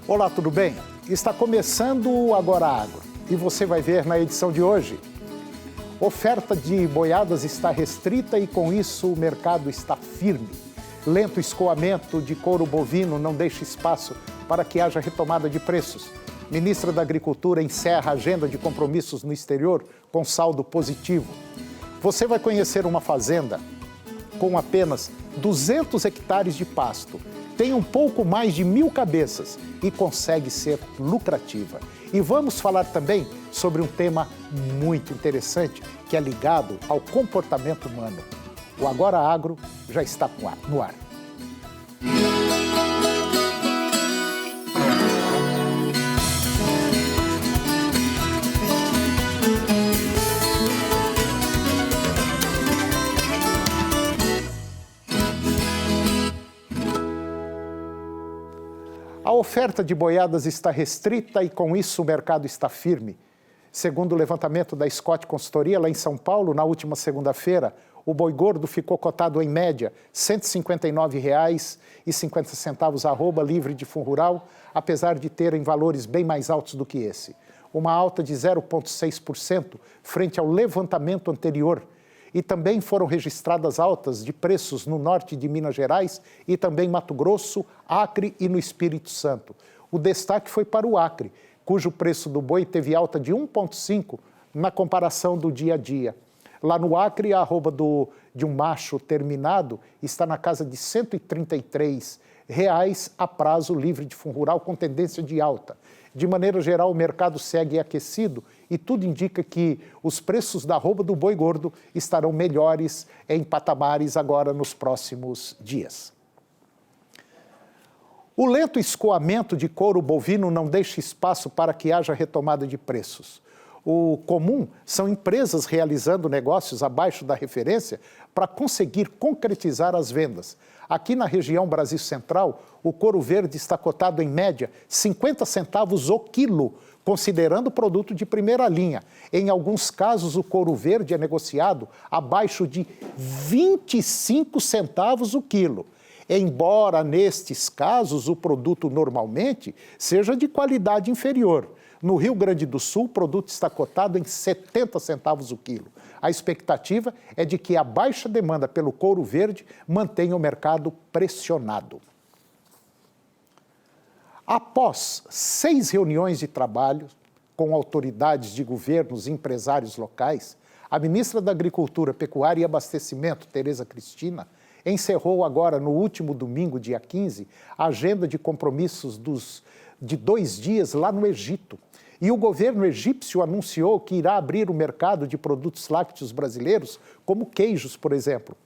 Olá, tudo bem? Está começando o Agora Agro e você vai ver na edição de hoje. Oferta de boiadas está restrita e com isso o mercado está firme. Lento escoamento de couro bovino não deixa espaço para que haja retomada de preços. Ministra da Agricultura encerra a agenda de compromissos no exterior com saldo positivo. Você vai conhecer uma fazenda com apenas 200 hectares de pasto, tem um pouco mais de 1.000 cabeças e consegue ser lucrativa. E vamos falar também sobre um tema muito interessante que é ligado ao comportamento humano. O Agora Agro já está no ar. A oferta de boiadas está restrita e, com isso, o mercado está firme. Segundo o levantamento da Scott Consultoria, lá em São Paulo, na última segunda-feira, o boi gordo ficou cotado em média R$ 159,50 arroba livre de fundo rural, apesar de terem valores bem mais altos do que esse. Uma alta de 0,6% frente ao levantamento anterior. E também foram registradas altas de preços no norte de Minas Gerais e também Mato Grosso, Acre e no Espírito Santo. O destaque foi para o Acre, cujo preço do boi teve alta de 1,5% na comparação do dia a dia. Lá no Acre, a arroba de um macho terminado está na casa de R$ 133 a prazo livre de fundo rural com tendência de alta. De maneira geral, o mercado segue aquecido e tudo indica que os preços da arroba do boi gordo estarão melhores em patamares agora nos próximos dias. O lento escoamento de couro bovino não deixa espaço para que haja retomada de preços. O comum são empresas realizando negócios abaixo da referência para conseguir concretizar as vendas. Aqui na região Brasil Central, o couro verde está cotado em média 50 centavos o quilo, considerando produto de primeira linha. Em alguns casos, o couro verde é negociado abaixo de 25 centavos o quilo. Embora, nestes casos, o produto normalmente seja de qualidade inferior. No Rio Grande do Sul, o produto está cotado em 70 centavos o quilo. A expectativa é de que a baixa demanda pelo couro verde mantenha o mercado pressionado. Após 6 reuniões de trabalho com autoridades de governos e empresários locais, a ministra da Agricultura, Pecuária e Abastecimento, Tereza Cristina, encerrou agora, no último domingo, dia 15, a agenda de compromissos de 2 dias lá no Egito. E o governo egípcio anunciou que irá abrir o mercado de produtos lácteos brasileiros, como queijos, por exemplo.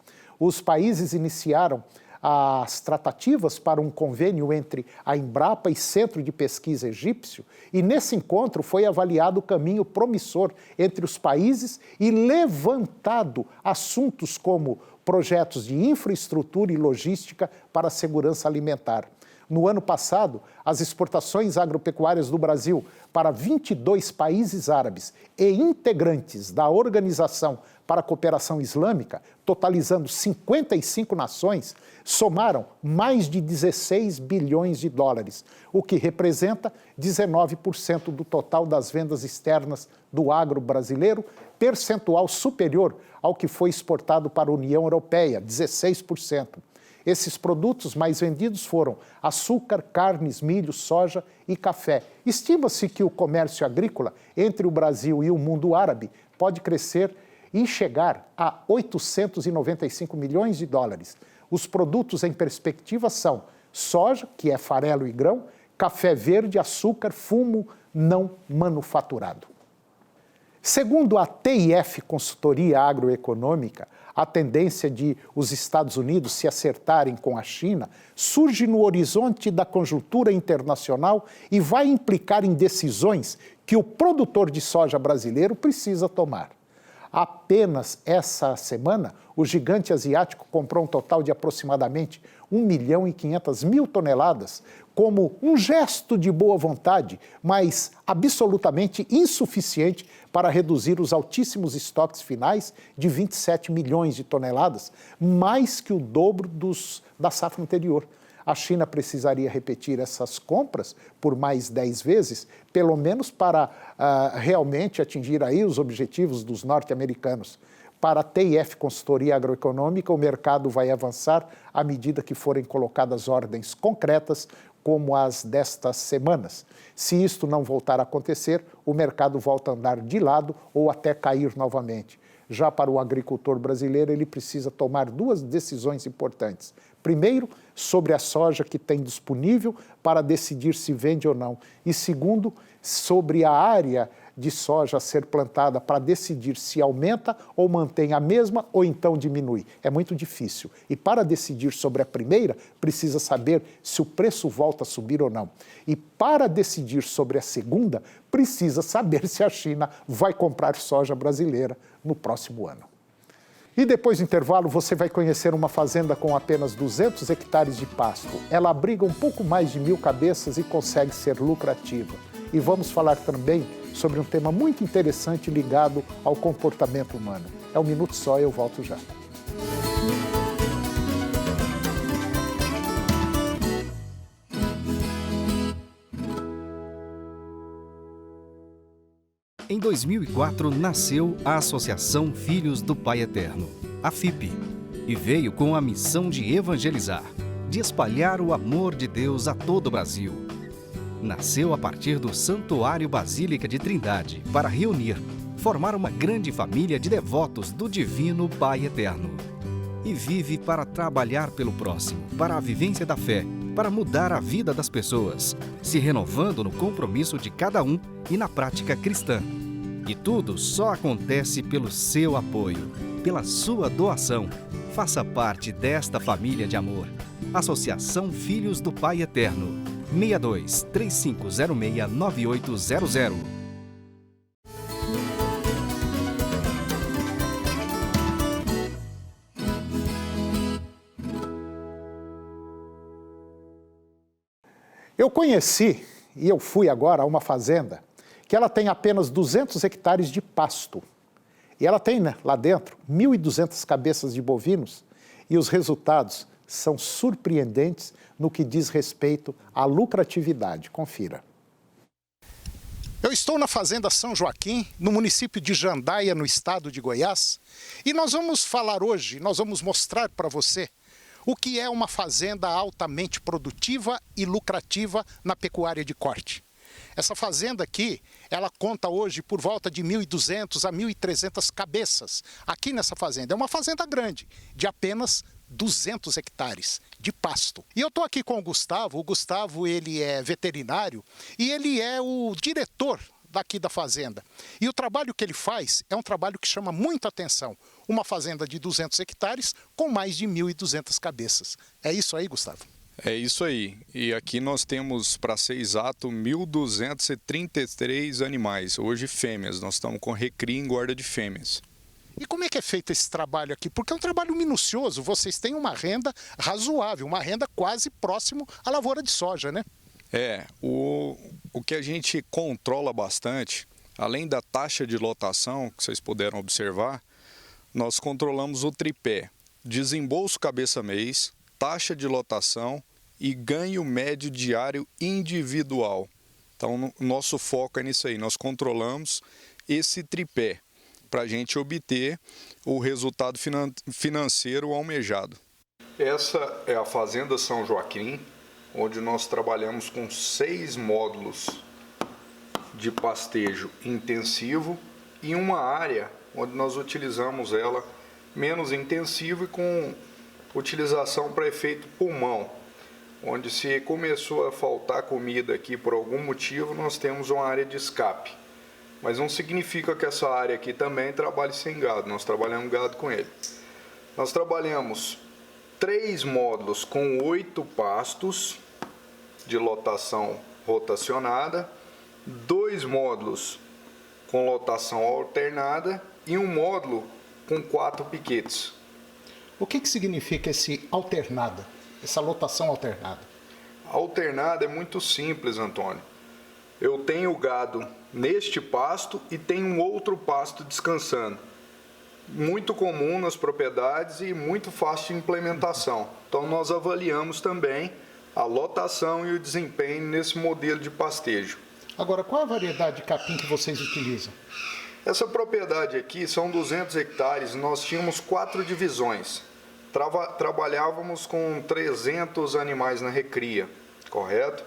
Os países iniciaram as tratativas para um convênio entre a Embrapa e Centro de Pesquisa Egípcio, e nesse encontro foi avaliado o caminho promissor entre os países e levantado assuntos como projetos de infraestrutura e logística para a segurança alimentar. No ano passado, as exportações agropecuárias do Brasil para 22 países árabes e integrantes da Organização para a Cooperação Islâmica, totalizando 55 nações, somaram mais de 16 bilhões de dólares, o que representa 19% do total das vendas externas do agro brasileiro, percentual superior ao que foi exportado para a União Europeia, 16%. Esses produtos mais vendidos foram açúcar, carnes, milho, soja e café. Estima-se que o comércio agrícola entre o Brasil e o mundo árabe pode crescer e chegar a 895 milhões de dólares. Os produtos em perspectiva são soja, que é farelo e grão, café verde, açúcar, fumo não manufaturado. Segundo a TIF Consultoria Agroeconômica, a tendência de os Estados Unidos se acertarem com a China surge no horizonte da conjuntura internacional e vai implicar em decisões que o produtor de soja brasileiro precisa tomar. Apenas essa semana, o gigante asiático comprou um total de aproximadamente 1.500.000 toneladas, como um gesto de boa vontade, mas absolutamente insuficiente para reduzir os altíssimos estoques finais de 27 milhões de toneladas, mais que o dobro da safra anterior. a China precisaria repetir essas compras por mais 10 vezes, pelo menos para realmente atingir aí os objetivos dos norte-americanos. Para a TIF Consultoria Agroeconômica, o mercado vai avançar à medida que forem colocadas ordens concretas, como as destas semanas. Se isto não voltar a acontecer, o mercado volta a andar de lado ou até cair novamente. Já para o agricultor brasileiro, ele precisa tomar duas decisões importantes. Primeiro, sobre a soja que tem disponível para decidir se vende ou não. E segundo, sobre a área de soja a ser plantada para decidir se aumenta ou mantém a mesma ou então diminui. É muito difícil. E para decidir sobre a primeira, precisa saber se o preço volta a subir ou não. E para decidir sobre a segunda, precisa saber se a China vai comprar soja brasileira no próximo ano. E depois do intervalo, você vai conhecer uma fazenda com apenas 200 hectares de pasto. Ela abriga um pouco mais de 1.000 cabeças e consegue ser lucrativa. E vamos falar também sobre um tema muito interessante ligado ao comportamento humano. É um minuto só, eu volto já. Em 2004, nasceu a Associação Filhos do Pai Eterno, a FIP, e veio com a missão de evangelizar, de espalhar o amor de Deus a todo o Brasil. Nasceu a partir do Santuário Basílica de Trindade para reunir, formar uma grande família de devotos do Divino Pai Eterno. E vive para trabalhar pelo próximo, para a vivência da fé, para mudar a vida das pessoas, se renovando no compromisso de cada um e na prática cristã. E tudo só acontece pelo seu apoio, pela sua doação. Faça parte desta família de amor. Associação Filhos do Pai Eterno. 62 3506 9800. Eu conheci, e eu fui agora a uma fazenda, que ela tem apenas 200 hectares de pasto. E ela tem, né, lá dentro 1.200 cabeças de bovinos, e os resultados são surpreendentes no que diz respeito à lucratividade. Confira. Eu estou na Fazenda São Joaquim, no município de Jandaia, no estado de Goiás, e nós vamos falar hoje, nós vamos mostrar para você o que é uma fazenda altamente produtiva e lucrativa na pecuária de corte. Essa fazenda aqui, ela conta hoje por volta de 1.200 a 1.300 cabeças. Aqui nessa fazenda, é uma fazenda grande, de apenas 200 hectares de pasto. E eu estou aqui com o Gustavo ele é veterinário e ele é o diretor daqui da fazenda. E o trabalho que ele faz é um trabalho que chama muita atenção. Uma fazenda de 200 hectares com mais de 1.200 cabeças. É isso aí, Gustavo? É isso aí. E aqui nós temos, para ser exato, 1.233 animais, hoje fêmeas. Nós estamos com recria e engorda de fêmeas. E como é que é feito esse trabalho aqui? Porque é um trabalho minucioso, vocês têm uma renda razoável, uma renda quase próximo à lavoura de soja, né? O que a gente controla bastante, além da taxa de lotação, que vocês puderam observar, nós controlamos o tripé: desembolso cabeça-mês, taxa de lotação e ganho médio diário individual. Então, nosso foco é nisso aí, nós controlamos esse tripé para a gente obter o resultado financeiro almejado. Essa é a Fazenda São Joaquim, onde nós trabalhamos com 6 módulos de pastejo intensivo e uma área onde nós utilizamos ela menos intensivo e com utilização para efeito pulmão, onde se começou a faltar comida aqui por algum motivo, nós temos uma área de escape. Mas não significa que essa área aqui também trabalhe sem gado, nós trabalhamos gado com ele. Nós trabalhamos 3 módulos com 8 pastos de lotação rotacionada, 2 módulos com lotação alternada e um módulo com 4 piquetes. O que significa esse alternada, essa lotação alternada? Alternada é muito simples, Antônio. Eu tenho gado neste pasto e tenho um outro pasto descansando. Muito comum nas propriedades e muito fácil de implementação. Então nós avaliamos também a lotação e o desempenho nesse modelo de pastejo. Agora, qual a variedade de capim que vocês utilizam? Essa propriedade aqui são 200 hectares, nós tínhamos 4 divisões. Trabalhávamos com 300 animais na recria, correto?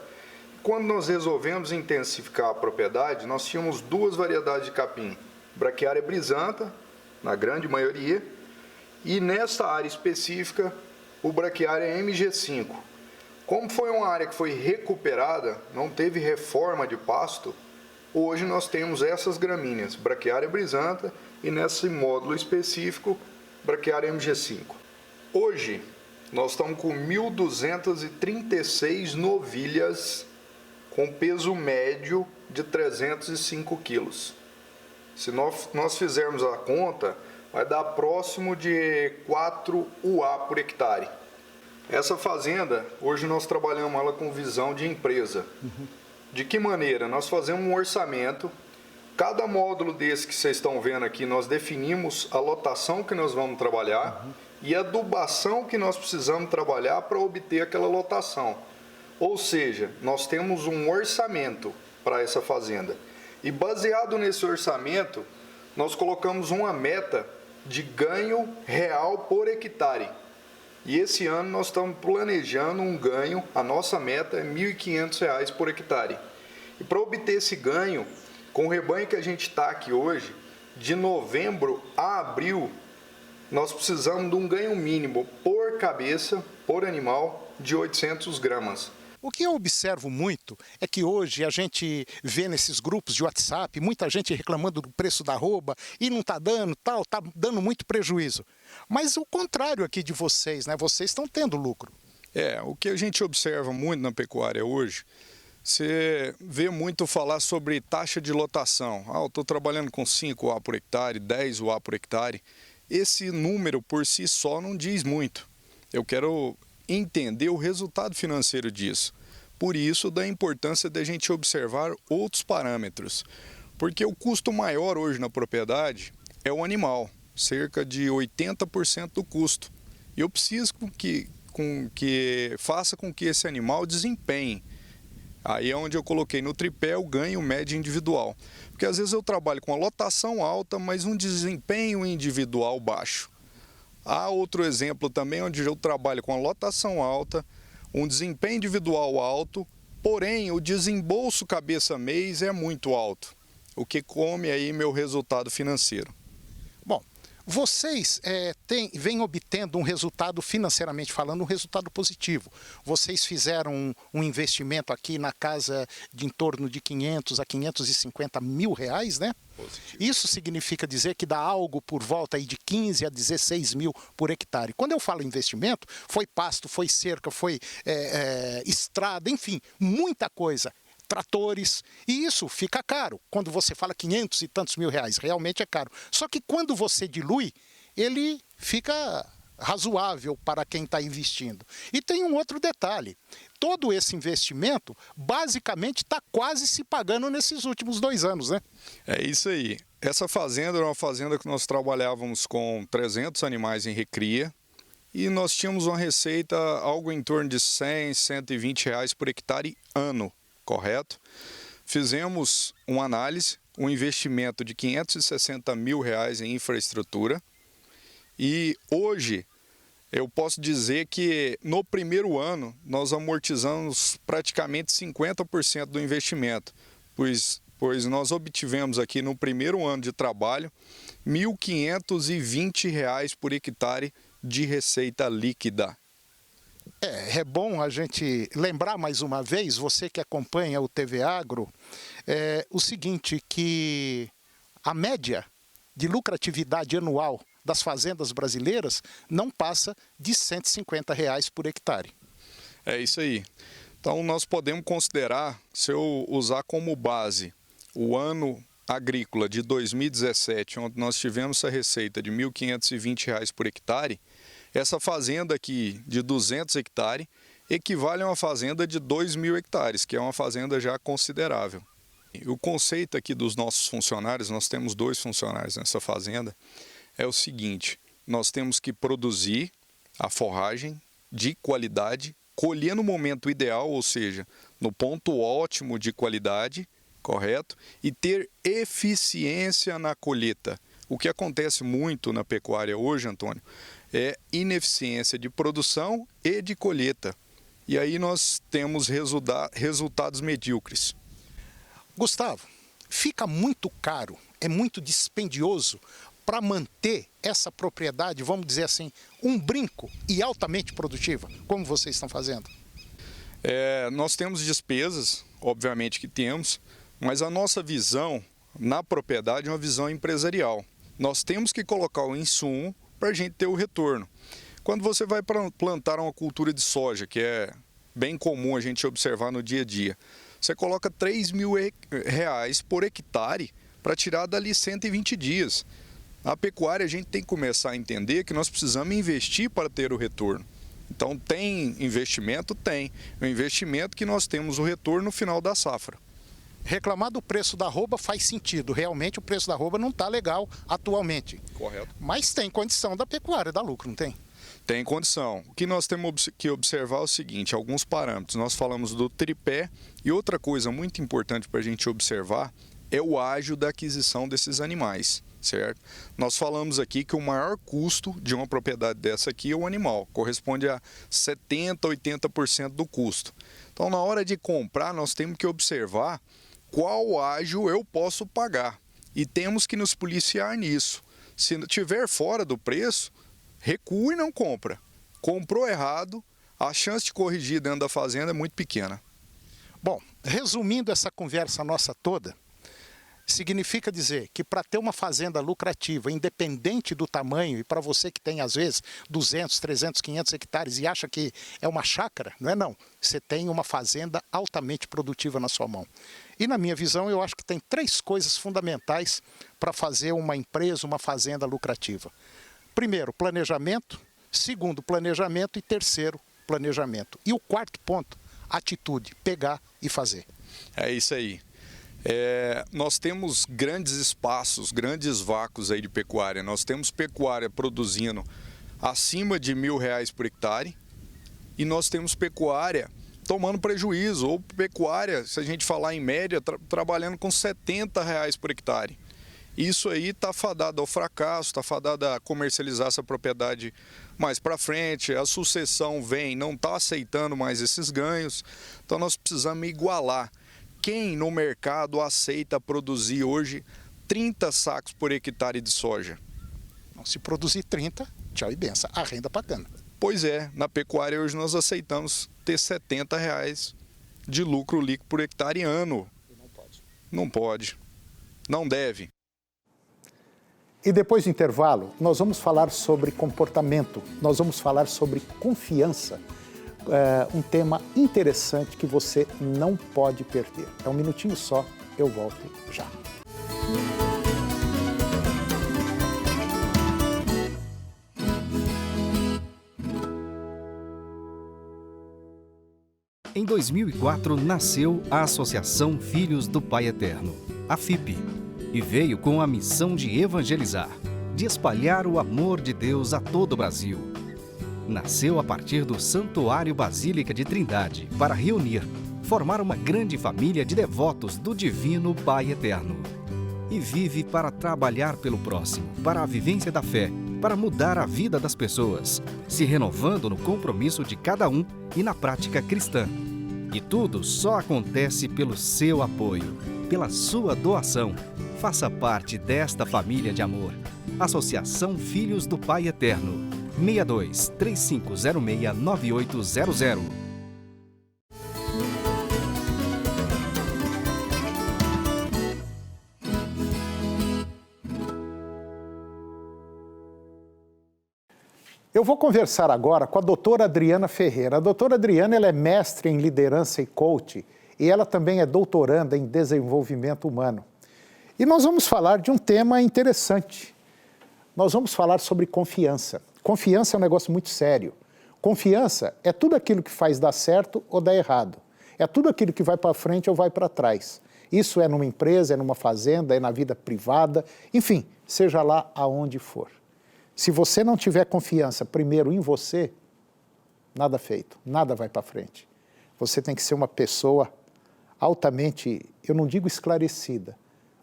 Quando nós resolvemos intensificar a propriedade, nós tínhamos 2 variedades de capim. Braquiária brisanta, na grande maioria, e nessa área específica, o Braquiária MG5. Como foi uma área que foi recuperada, não teve reforma de pasto, hoje nós temos essas gramíneas, Braquiária brisanta e nesse módulo específico, Braquiária MG5. Hoje, nós estamos com 1.236 novilhas com peso médio de 305 quilos. Se nós fizermos a conta, vai dar próximo de 4 UA por hectare. Essa fazenda, hoje nós trabalhamos ela com visão de empresa. De que maneira? Nós fazemos um orçamento. Cada módulo desse que vocês estão vendo aqui, nós definimos a lotação que nós vamos trabalhar e a adubação que nós precisamos trabalhar para obter aquela lotação. Ou seja, nós temos um orçamento para essa fazenda. E baseado nesse orçamento, nós colocamos uma meta de ganho real por hectare. E esse ano nós estamos planejando um ganho, a nossa meta é R$ 1.500 por hectare. E para obter esse ganho, com o rebanho que a gente está aqui hoje, de novembro a abril, nós precisamos de um ganho mínimo por cabeça, por animal, de 800 gramas. O que eu observo muito é que hoje a gente vê nesses grupos de WhatsApp muita gente reclamando do preço da arroba e não está dando, está dando muito prejuízo. Mas o contrário aqui de vocês, né? Vocês estão tendo lucro. O que a gente observa muito na pecuária hoje, você vê muito falar sobre taxa de lotação. Eu estou trabalhando com 5 UA por hectare, 10 UA por hectare. Esse número por si só não diz muito. Eu quero entender o resultado financeiro disso. Por isso, da importância da gente observar outros parâmetros. Porque o custo maior hoje na propriedade é o animal, cerca de 80% do custo. E eu preciso que faça com que esse animal desempenhe. Aí é onde eu coloquei no tripé o ganho médio individual. Porque às vezes eu trabalho com a lotação alta, mas um desempenho individual baixo. Há outro exemplo também onde eu trabalho com a lotação alta, um desempenho individual alto, porém o desembolso cabeça-mês é muito alto, o que come aí meu resultado financeiro. Bom, vocês vêm obtendo um resultado, financeiramente falando, um resultado positivo. Vocês fizeram um investimento aqui na casa de em torno de 500 a 550 mil reais, né? Positivo. Isso significa dizer que dá algo por volta aí de 15 a 16 mil por hectare. Quando eu falo investimento, foi pasto, foi cerca, foi estrada, enfim, muita coisa. Tratores, e isso fica caro. Quando você fala 500 e tantos mil reais, realmente é caro. Só que quando você dilui, ele fica razoável para quem está investindo. E tem um outro detalhe, todo esse investimento basicamente está quase se pagando nesses últimos 2 anos, né? É isso aí. Essa fazenda era uma fazenda que nós trabalhávamos com 300 animais em recria e nós tínhamos uma receita algo em torno de 100, 120 reais por hectare ano. Correto? Fizemos uma análise, um investimento de 560 mil reais em infraestrutura e hoje eu posso dizer que no primeiro ano nós amortizamos praticamente 50% do investimento, pois nós obtivemos aqui no primeiro ano de trabalho R$ 1.520 por hectare de receita líquida. É bom a gente lembrar mais uma vez, você que acompanha o TV Agro, o seguinte, que a média de lucratividade anual das fazendas brasileiras não passa de R$ 150 reais por hectare. É isso aí. Então nós podemos considerar, se eu usar como base o ano agrícola de 2017, onde nós tivemos essa receita de R$ 1.520 por hectare, essa fazenda aqui de 200 hectares equivale a uma fazenda de 2.000 hectares, que é uma fazenda já considerável. E o conceito aqui dos nossos funcionários, nós temos 2 funcionários nessa fazenda, é o seguinte: nós temos que produzir a forragem de qualidade colher no momento ideal, ou seja, no ponto ótimo de qualidade, correto? E ter eficiência na colheita. O que acontece muito na pecuária hoje, Antônio, é ineficiência de produção e de colheita. E aí nós temos resultados medíocres. Gustavo, fica muito caro, é muito dispendioso para manter essa propriedade, vamos dizer assim, um brinco e altamente produtiva, como vocês estão fazendo? Nós temos despesas, obviamente que temos, mas a nossa visão na propriedade é uma visão empresarial. Nós temos que colocar o insumo para a gente ter o retorno. Quando você vai plantar uma cultura de soja, que é bem comum a gente observar no dia a dia, você coloca R$3.000 por hectare para tirar dali 120 dias. Na pecuária a gente tem que começar a entender que nós precisamos investir para ter o retorno. Então tem investimento? Tem. É um investimento que nós temos o retorno no final da safra. Reclamar do preço da arroba faz sentido. Realmente o preço da arroba não está legal atualmente. Correto. Mas tem condição da pecuária dar lucro, não tem? Tem condição. O que nós temos que observar é o seguinte, alguns parâmetros. Nós falamos do tripé e outra coisa muito importante para a gente observar é o ágio da aquisição desses animais, certo? Nós falamos aqui que o maior custo de uma propriedade dessa aqui é o animal, corresponde a 70%, 80% do custo. Então, na hora de comprar, nós temos que observar qual ágio eu posso pagar e temos que nos policiar nisso. Se estiver fora do preço, recua e não compra. Comprou errado, a chance de corrigir dentro da fazenda é muito pequena. Bom, resumindo essa conversa nossa toda, significa dizer que para ter uma fazenda lucrativa, independente do tamanho, e para você que tem às vezes 200, 300, 500 hectares e acha que é uma chácara, não é não. Você tem uma fazenda altamente produtiva na sua mão. E na minha visão, eu acho que tem 3 coisas fundamentais para fazer uma empresa, uma fazenda lucrativa. Primeiro, planejamento. Segundo, planejamento. E terceiro, planejamento. E o quarto ponto, atitude, pegar e fazer. É isso aí. Nós temos grandes espaços, grandes vácuos aí de pecuária. Nós temos pecuária produzindo acima de R$1.000 por hectare e nós temos pecuária tomando prejuízo, ou pecuária, se a gente falar em média, trabalhando com R$70 por hectare. Isso aí está fadado ao fracasso, está fadado a comercializar essa propriedade mais para frente, a sucessão vem, não está aceitando mais esses ganhos, então nós precisamos igualar. Quem no mercado aceita produzir hoje 30 sacos por hectare de soja? Se produzir 30, tchau e benção, a renda bacana. Pois é, na pecuária hoje nós aceitamos ter R$70 de lucro líquido por hectare ano. Não pode. Não pode, não deve. E depois do intervalo, nós vamos falar sobre comportamento, nós vamos falar sobre confiança. Um tema interessante que você não pode perder. É um minutinho só, eu volto já. Em 2004, nasceu a Associação Filhos do Pai Eterno, a FIP, e veio com a missão de evangelizar, de espalhar o amor de Deus a todo o Brasil. Nasceu a partir do Santuário Basílica de Trindade para reunir, formar uma grande família de devotos do Divino Pai Eterno. E vive para trabalhar pelo próximo, para a vivência da fé, para mudar a vida das pessoas, se renovando no compromisso de cada um e na prática cristã. E tudo só acontece pelo seu apoio, pela sua doação. Faça parte desta família de amor. Associação Filhos do Pai Eterno. 62 3506 9800. Eu vou conversar agora com a doutora Adriana Ferreira. A doutora Adriana ela é mestre em liderança e coach e ela também é doutoranda em desenvolvimento humano. E nós vamos falar de um tema interessante. Nós vamos falar sobre confiança. Confiança é um negócio muito sério. Confiança é tudo aquilo que faz dar certo ou dar errado. É tudo aquilo que vai para frente ou vai para trás. Isso é numa empresa, é numa fazenda, é na vida privada, enfim, seja lá aonde for. Se você não tiver confiança primeiro em você, nada feito, nada vai para frente. Você tem que ser uma pessoa altamente, eu não digo esclarecida,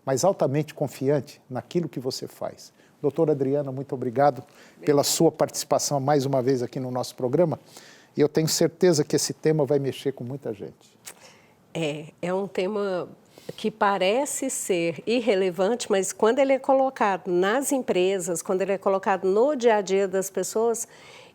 mas altamente confiante naquilo que você faz. Doutora Adriana, muito obrigado pela sua participação mais uma vez aqui no nosso programa. E eu tenho certeza que esse tema vai mexer com muita gente. É um tema que parece ser irrelevante, mas quando ele é colocado nas empresas, quando ele é colocado no dia a dia das pessoas,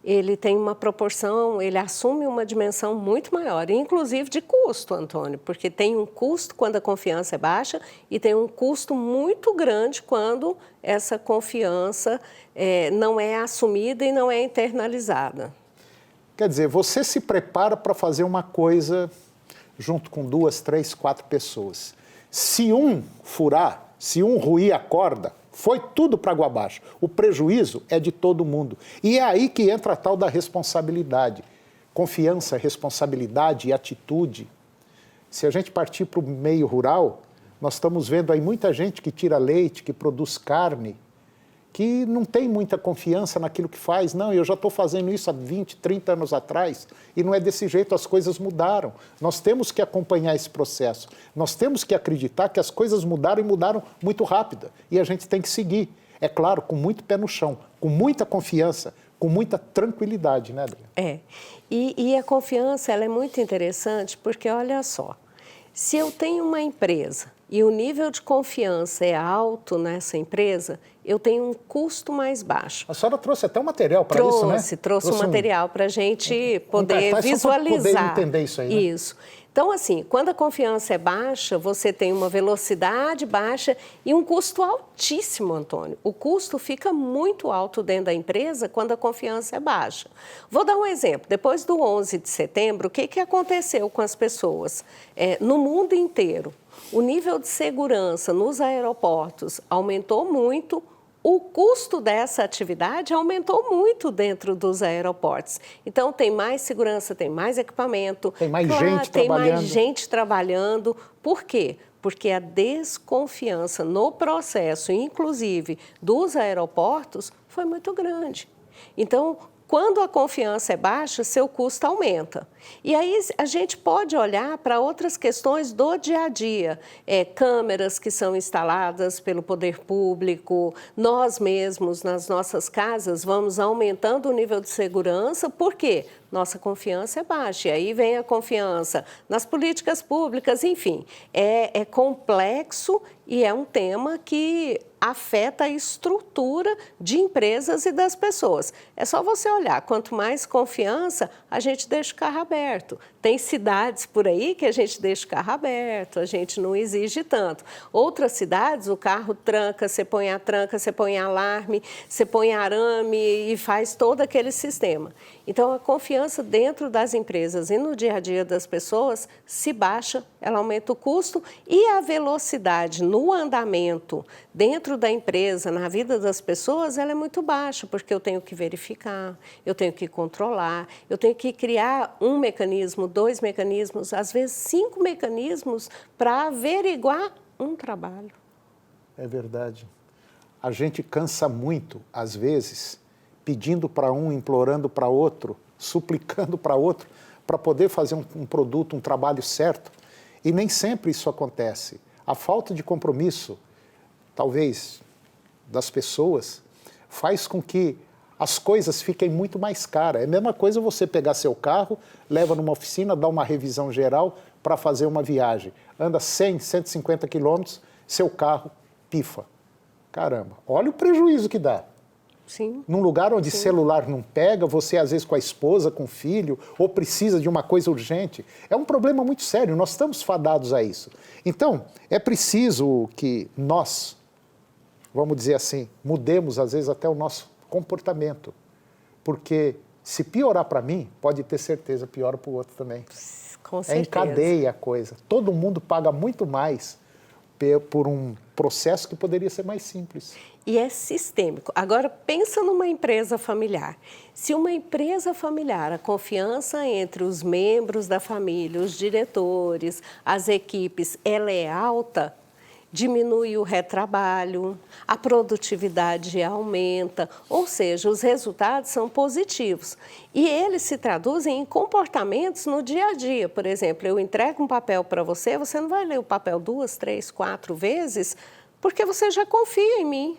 ele tem uma proporção, ele assume uma dimensão muito maior, inclusive de custo, Antônio, porque tem um custo quando a confiança é baixa e tem um custo muito grande quando essa confiança não é assumida e não é internalizada. Quer dizer, você se prepara para fazer uma coisa junto com 2, 3, 4 pessoas. Se um furar, se um ruir a corda, foi tudo para água abaixo. O prejuízo é de todo mundo. E é aí que entra a tal da responsabilidade. Confiança, responsabilidade e atitude. Se a gente partir para o meio rural, nós estamos vendo aí muita gente que tira leite, que produz carne, que não tem muita confiança naquilo que faz. Não, eu já estou fazendo isso há 20, 30 anos atrás e não é desse jeito, as coisas mudaram. Nós temos que acompanhar esse processo. Nós temos que acreditar que as coisas mudaram e mudaram muito rápido. E a gente tem que seguir. É claro, com muito pé no chão, com muita confiança, com muita tranquilidade, né, Adriana? E a confiança, ela é muito interessante porque, olha só, se eu tenho uma empresa e o nível de confiança é alto nessa empresa, eu tenho um custo mais baixo. A senhora trouxe até um material para isso, né? Trouxe um material para a gente poder visualizar. Só para poder entender isso aí, né? Isso. Então, assim, quando a confiança é baixa, você tem uma velocidade baixa e um custo altíssimo, Antônio. O custo fica muito alto dentro da empresa quando a confiança é baixa. Vou dar um exemplo. Depois do 11 de setembro, o que aconteceu com as pessoas? No mundo inteiro, o nível de segurança nos aeroportos aumentou muito. O custo dessa atividade aumentou muito dentro dos aeroportos. Então, tem mais segurança, tem mais equipamento. Tem mais gente trabalhando. Tem mais gente trabalhando. Por quê? Porque a desconfiança no processo, inclusive dos aeroportos, foi muito grande. Então, quando a confiança é baixa, seu custo aumenta. E aí a gente pode olhar para outras questões do dia a dia. Câmeras que são instaladas pelo poder público, nós mesmos, nas nossas casas, vamos aumentando o nível de segurança. Por quê? Nossa confiança é baixa. E aí vem a confiança nas políticas públicas, enfim. É complexo e é um tema que afeta a estrutura de empresas e das pessoas. É só você olhar, quanto mais confiança, a gente deixa o carro aberto. Tem cidades por aí que a gente deixa o carro aberto, a gente não exige tanto. Outras cidades, o carro tranca, você põe a tranca, você põe alarme, você põe arame e faz todo aquele sistema. Então, a confiança dentro das empresas e no dia a dia das pessoas se baixa, ela aumenta o custo e a velocidade no andamento dentro da empresa, na vida das pessoas, ela é muito baixa, porque eu tenho que verificar, eu tenho que controlar, eu tenho que criar um mecanismo, 2 mecanismos, às vezes 5 mecanismos para averiguar um trabalho. É verdade. A gente cansa muito, às vezes, pedindo para um, implorando para outro, suplicando para outro, para poder fazer um produto, um trabalho certo. E nem sempre isso acontece. A falta de compromisso, talvez, das pessoas, faz com que as coisas fiquem muito mais caras. É a mesma coisa você pegar seu carro, leva numa oficina, dá uma revisão geral para fazer uma viagem. Anda 100, 150 quilômetros, seu carro pifa. Caramba, olha o prejuízo que dá. Sim. Num lugar onde celular não pega, você às vezes com a esposa, com o filho, ou precisa de uma coisa urgente. É um problema muito sério, nós estamos fadados a isso. Então, é preciso que nós, vamos dizer assim, mudemos às vezes até o nosso comportamento. Porque se piorar para mim, pode ter certeza, piora para o outro também. Com certeza. É em cadeia a coisa. Todo mundo paga muito mais por um processo que poderia ser mais simples. E é sistêmico. Agora, pensa numa empresa familiar. Se uma empresa familiar, a confiança entre os membros da família, os diretores, as equipes, ela é alta, diminui o retrabalho, a produtividade aumenta, ou seja, os resultados são positivos. E eles se traduzem em comportamentos no dia a dia. Por exemplo, eu entrego um papel para você, você não vai ler o papel 2, 3, 4 vezes, porque você já confia em mim.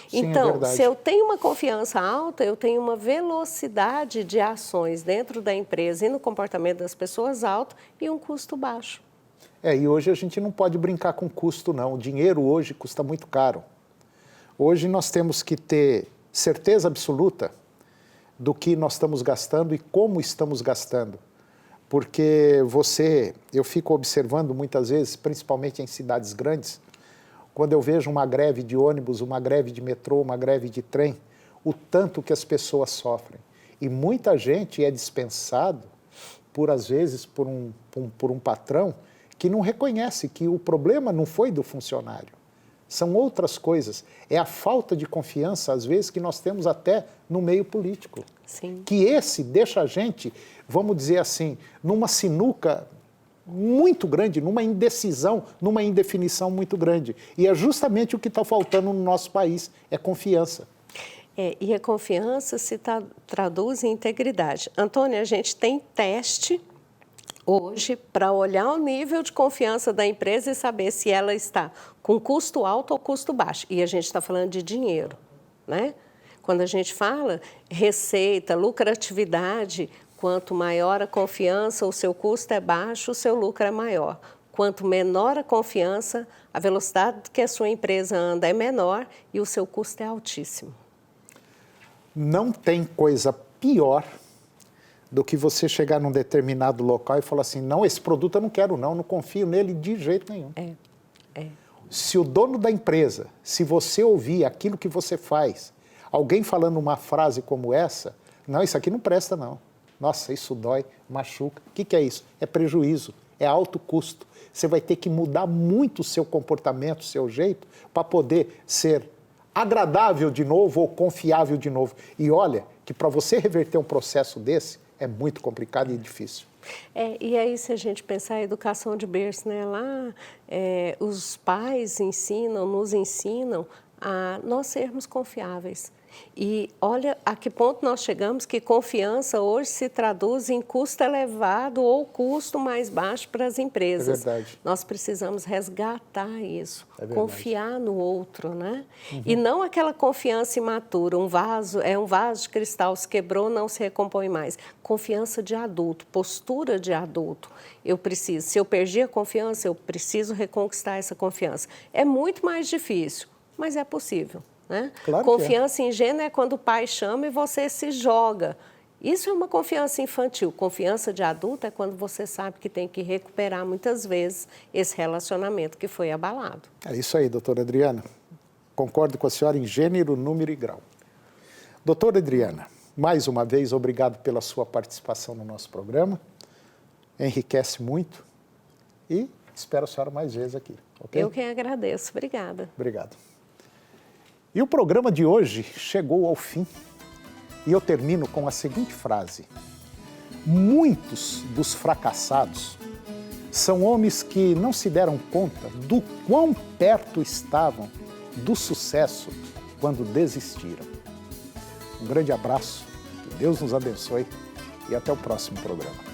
Sim, então, é se eu tenho uma confiança alta, eu tenho uma velocidade de ações dentro da empresa e no comportamento das pessoas alto e um custo baixo. E hoje a gente não pode brincar com custo, não. O dinheiro hoje custa muito caro. Hoje nós temos que ter certeza absoluta do que nós estamos gastando e como estamos gastando. Porque eu fico observando muitas vezes, principalmente em cidades grandes, quando eu vejo uma greve de ônibus, uma greve de metrô, uma greve de trem, o tanto que as pessoas sofrem. E muita gente é dispensado, às vezes, por um patrão que não reconhece que o problema não foi do funcionário. São outras coisas. É a falta de confiança, às vezes, que nós temos até no meio político. Sim. Que esse deixa a gente, vamos dizer assim, numa sinuca muito grande, numa indecisão, numa indefinição muito grande. E é justamente o que está faltando no nosso país, é confiança. E a confiança se traduz em integridade. Antônia, a gente tem teste hoje para olhar o nível de confiança da empresa e saber se ela está com custo alto ou custo baixo. E a gente está falando de dinheiro, né? Quando a gente fala receita, lucratividade, quanto maior a confiança, o seu custo é baixo, o seu lucro é maior. Quanto menor a confiança, a velocidade que a sua empresa anda é menor e o seu custo é altíssimo. Não tem coisa pior do que você chegar num determinado local e falar assim, não, esse produto eu não quero não confio nele de jeito nenhum. Se o dono da empresa, se você ouvir aquilo que você faz, alguém falando uma frase como essa, não, isso aqui não presta não. Nossa, isso dói, machuca. O que é isso? É prejuízo, é alto custo. Você vai ter que mudar muito o seu comportamento, o seu jeito, para poder ser agradável de novo ou confiável de novo. E olha, que para você reverter um processo desse, é muito complicado e difícil. E aí, se a gente pensar em educação de berço, né, lá os pais nos ensinam a nós sermos confiáveis. E olha a que ponto nós chegamos que confiança hoje se traduz em custo elevado ou custo mais baixo para as empresas. É verdade. Nós precisamos resgatar isso, confiar no outro, né? Uhum. E não aquela confiança imatura, um vaso de cristal, se quebrou, não se recompõe mais. Confiança de adulto, postura de adulto. Se eu perdi a confiança, eu preciso reconquistar essa confiança. É muito mais difícil, mas é possível. Né? Claro Confiança ingênua é quando o pai chama e você se joga. Isso é uma confiança infantil. Confiança de adulto é quando você sabe que tem que recuperar muitas vezes esse relacionamento que foi abalado. É isso aí, doutora Adriana. Concordo com a senhora em gênero, número e grau. Doutora Adriana, mais uma vez, obrigado pela sua participação no nosso programa. Enriquece muito e espero a senhora mais vezes aqui. Okay? Eu quem agradeço. Obrigada. Obrigado. E o programa de hoje chegou ao fim e eu termino com a seguinte frase. Muitos dos fracassados são homens que não se deram conta do quão perto estavam do sucesso quando desistiram. Um grande abraço, que Deus nos abençoe e até o próximo programa.